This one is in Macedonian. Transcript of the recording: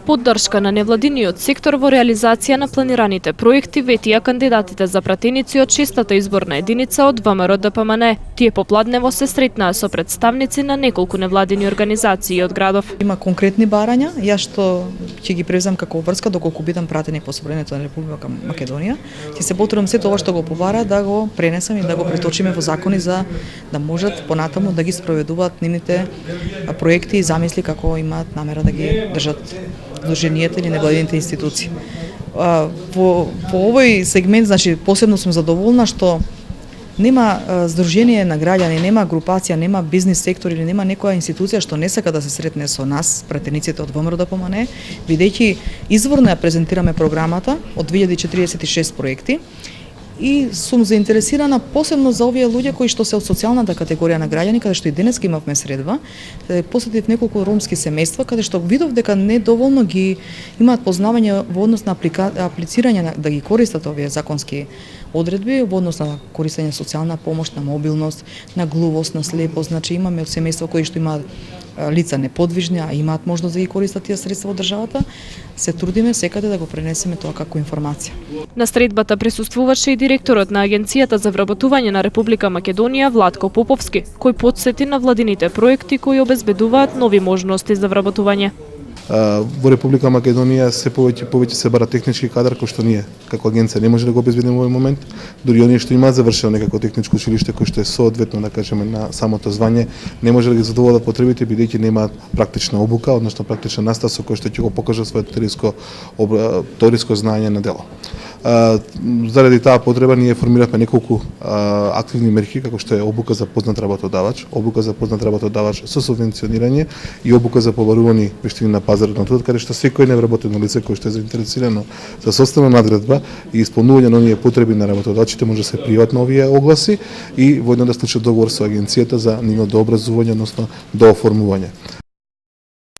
Поддршка на невладиниот сектор во реализација на планираните проекти ветија кандидатите за пратеници од 6-та изборна единица од ВМРО ДПМН. Тие попладнево се сретнаа со представници на неколку невладини организации од градов. Има конкретни барања, јас што ќе ги превзем како обврска доколку бидам пратеник по собранието на Република Македонија, ќе се потрудам сето ова што го побара да го пренесам и да го преточиме во закони за да можат понатаму да ги спроведуваат нивните проекти и замисли како имаат намера да ги држат здруженијата или невладините институции. Во овој сегмент, значи, посебно сум задоволна што нема здружение на граѓани, нема групација, нема бизнис сектор или нема некоја институција што не сака да се сретне со нас, пратениците од ВМРО ДПМН, бидејќи изворно ја презентираме програмата од 2046 проекти. И сум заинтересирана посебно за овие луѓе кои што се од социјалната категорија на граѓани, каде што и денеска имавме средба, посетив неколку ромски семејства, каде што видов дека недоволно ги имаат познавање во однос на аплицирање да ги користат овие законски одредби во однос на користење социјална помош, на мобилност, на глувост, на слепост. Значи имаме од семејства кои што имаат лица неподвижни, а имаат можност да ги користат тие средства од државата, се трудиме секаде да го пренесеме тоа како информација. На средбата присуствуваше и директорот на Агенцијата за вработување на Република Македонија Владко Поповски, кој потсети на владините проекти кои обезбедуваат нови можности за вработување. Во Република Македонија се повеќе се бара технички кадар кој што ние како агенција не може да го обезбедиме во овој момент, дури оние што имаат завршено некако техничко училиште кој што е соодветно да кажеме на самото звање, не може да ги задоволат потребите бидејќи немаат практична обука, односно практична настава со кој што ќе го покажа своето теориско знаење на дело. Заради таа потреба ние формиравме неколку активни мерки како што е обука за познат работодавач, обука за познат работодавач со субвенционирање и обука за побарувани вештини на пазарот на трудот, каде што секој невработено лице кој што е заинтересирано за собствена надградба и исполнување на оние потреби на работодавачите може да се пријават на овие огласи и воедно да склучат договор со агенцијата за нивното дообразување, односно дооформување.